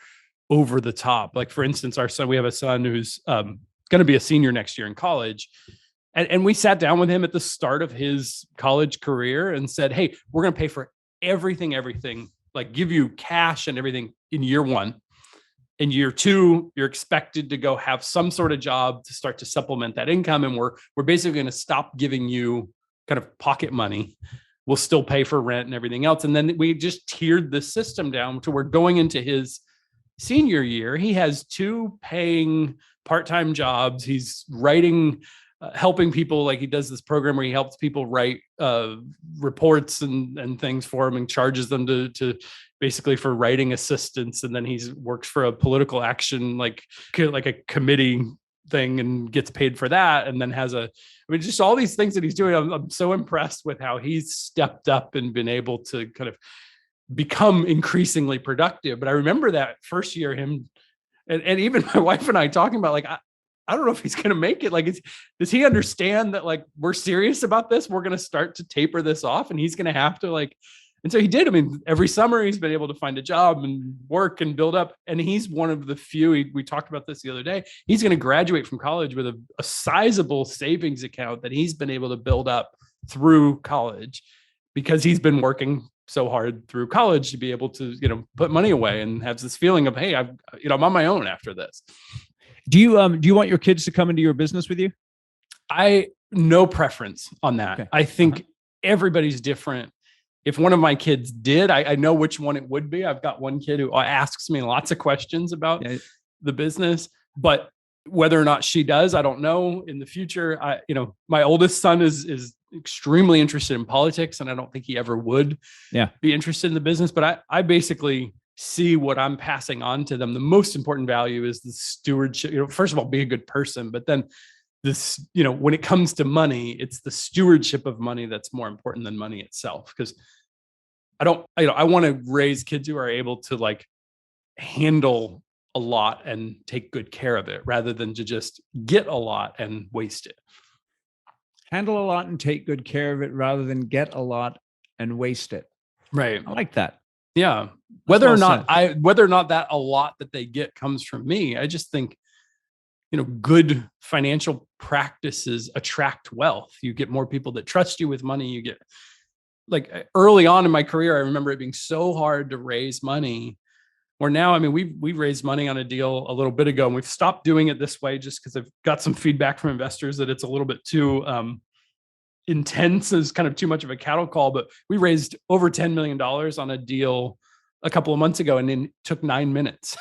over the top. Like, for instance, we have a son who's going to be a senior next year in college. And we sat down with him at the start of his college career and said, hey, we're going to pay for everything, like give you cash and everything in year one. In year two, you're expected to go have some sort of job to start to supplement that income. And we're basically going to stop giving you kind of pocket money. We'll still pay for rent and everything else. And then we just tiered the system down to where going into his senior year, he has 2 paying part-time jobs. He's writing, helping people. Like, he does this program where he helps people write reports and things for him and charges them to basically for writing assistance. And then he works for a political action, like a committee thing, and gets paid for that. And then just all these things that he's doing. I'm so impressed with how he's stepped up and been able to kind of become increasingly productive. But I remember that first year, him and even my wife and I talking about, like, I don't know if he's going to make it. Like, does he understand that, like, we're serious about this? We're going to start to taper this off, and he's going to have to, like, and so he did. I mean, every summer he's been able to find a job and work and build up. And he's one of the few, we talked about this the other day, he's going to graduate from college with a sizable savings account that he's been able to build up through college, because he's been working so hard through college to be able to, put money away, and has this feeling of, hey, I'm on my own after this. Do you want your kids to come into your business with you? No preference on that. Okay. I think everybody's different. If one of my kids did, I know which one it would be. I've got one kid who asks me lots of questions about the business, but Whether or not she does, I don't know. In the future, my oldest son is extremely interested in politics, and I don't think he ever would be interested in the business. But I basically see what I'm passing on to them. The most important value is the stewardship. First of all, be a good person, but then this, when it comes to money, it's the stewardship of money that's more important than money itself. Because I want to raise kids who are able to like handle a lot and take good care of it rather than to just get a lot and waste it. Handle a lot and take good care of it rather than get a lot and waste it. Right. I like that. Yeah. Whether or not that a lot that they get comes from me, I just think, good financial practices attract wealth. You get more people that trust you with money. You get, like, early on in my career, I remember it being so hard to raise money. Or now, we raised money on a deal a little bit ago, and we've stopped doing it this way just because I've got some feedback from investors that it's a little bit too intense, as kind of too much of a cattle call. But we raised over $10 million on a deal a couple of months ago, and then took 9 minutes.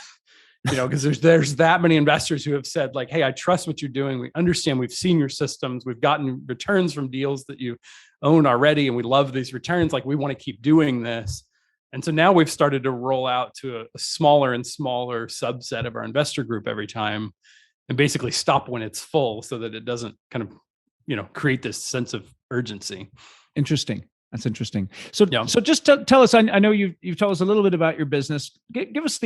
Because there's that many investors who have said, like, hey, I trust what you're doing. We understand, we've seen your systems, we've gotten returns from deals that you own already, and we love these returns. Like, we want to keep doing this. And so now we've started to roll out to a smaller and smaller subset of our investor group every time, and basically stop when it's full so that it doesn't kind of, create this sense of urgency. Interesting. That's interesting. So just tell us, I know you've told us a little bit about your business. Give us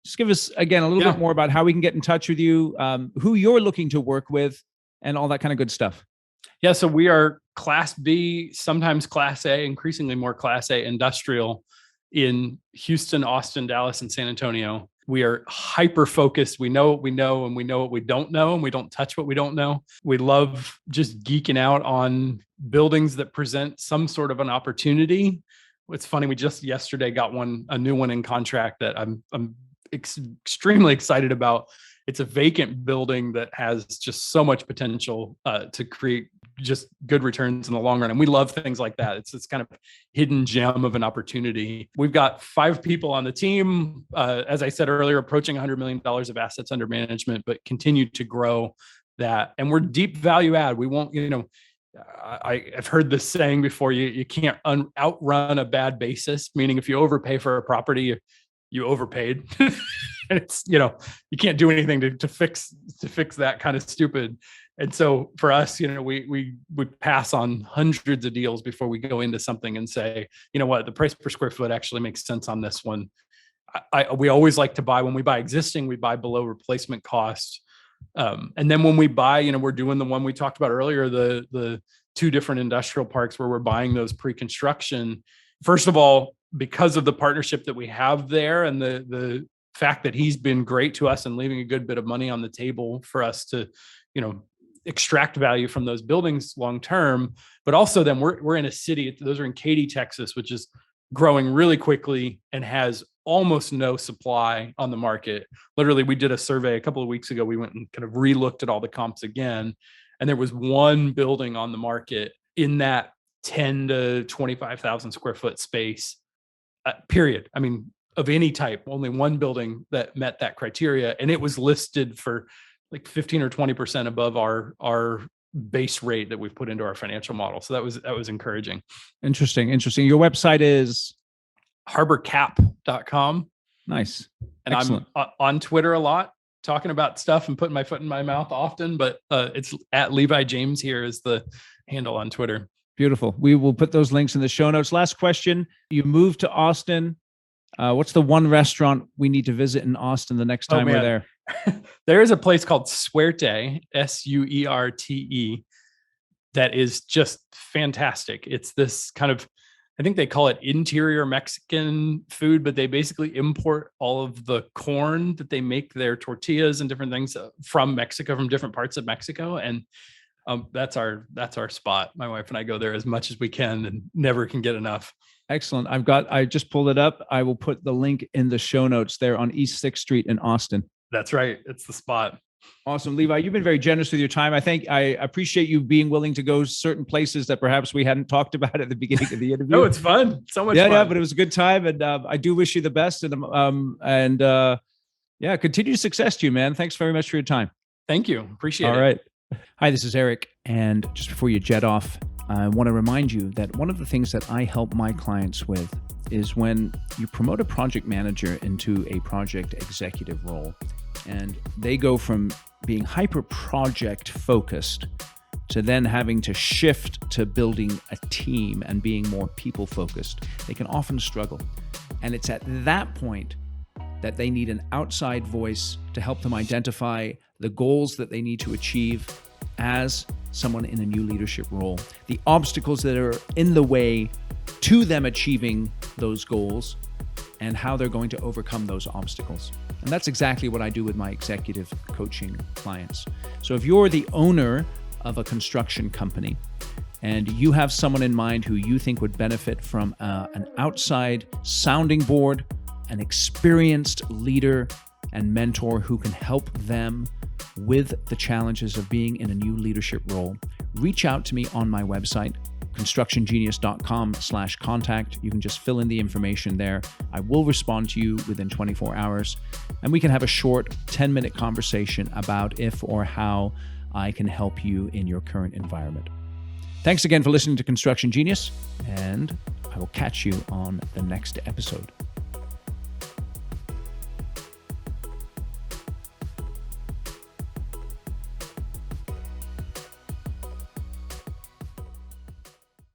just give us again a little bit more about how we can get in touch with you, who you're looking to work with, and all that kind of good stuff. Yeah, so we are Class B, sometimes Class A, increasingly more Class A industrial in Houston, Austin, Dallas, and San Antonio. We are hyper-focused. We know what we know, and we know what we don't know, and we don't touch what we don't know. We love just geeking out on buildings that present some sort of an opportunity. It's funny, we just yesterday got a new one in contract that I'm extremely excited about. It's a vacant building that has just so much potential to create just good returns in the long run. And we love things like that. It's kind of hidden gem of an opportunity. We've got 5 people on the team, as I said earlier, approaching $100 million of assets under management, but continue to grow that. And we're deep value add. We won't, I've heard this saying before, you can't outrun a bad basis, meaning if you overpay for a property, you overpaid. And it's, you can't do anything to fix that kind of stupid. And so for us, we pass on hundreds of deals before we go into something and say, the price per square foot actually makes sense on this one. We always like to buy, when we buy existing, we buy below replacement cost. And then when we buy, we're doing the one we talked about earlier, the 2 different industrial parks where we're buying those pre-construction. First of all, because of the partnership that we have there and the fact that he's been great to us and leaving a good bit of money on the table for us to, extract value from those buildings long term. But also then we're in a city, those are in Katy, Texas, which is growing really quickly and has almost no supply on the market. Literally, we did a survey a couple of weeks ago. We went and kind of re-looked at all the comps again, and there was one building on the market in that 10 to 25,000 square foot space, period. Of any type, only one building that met that criteria, and it was listed for like 15 or 20% above our base rate that we've put into our financial model. So that was encouraging. Interesting. Your website is harborcap.com. Nice. And excellent. I'm on Twitter a lot, talking about stuff and putting my foot in my mouth often, but it's at Levi James here is the handle on Twitter. Beautiful. We will put those links in the show notes. Last question. You moved to Austin. What's the one restaurant we need to visit in Austin the next time we're there? There is a place called Suerte, Suerte, that is just fantastic. It's this kind of, I think they call it interior Mexican food, but they basically import all of the corn that they make their tortillas and different things from Mexico, from different parts of Mexico. And that's our spot. My wife and I go there as much as we can and never can get enough. Excellent. I just pulled it up. I will put the link in the show notes there on East 6th Street in Austin. That's right. It's the spot. Awesome. Levi, you've been very generous with your time. I appreciate you being willing to go certain places that perhaps we hadn't talked about at the beginning of the interview. No, it's fun. So much fun. Yeah, but it was a good time. And I do wish you the best. And Yeah, continued success to you, man. Thanks very much for your time. Thank you. Appreciate it. All right. Hi, this is Eric. And just before you jet off, I want to remind you that one of the things that I help my clients with is when you promote a project manager into a project executive role, and they go from being hyper project focused to then having to shift to building a team and being more people focused, they can often struggle. And it's at that point that they need an outside voice to help them identify the goals that they need to achieve as someone in a new leadership role, the obstacles that are in the way to them achieving those goals, and how they're going to overcome those obstacles. And that's exactly what I do with my executive coaching clients. So if you're the owner of a construction company and you have someone in mind who you think would benefit from an outside sounding board, an experienced leader and mentor who can help them with the challenges of being in a new leadership role, reach out to me on my website, constructiongenius.com/contact. You can just fill in the information there. I will respond to you within 24 hours, and we can have a short 10-minute conversation about if or how I can help you in your current environment. Thanks again for listening to Construction Genius, and I will catch you on the next episode.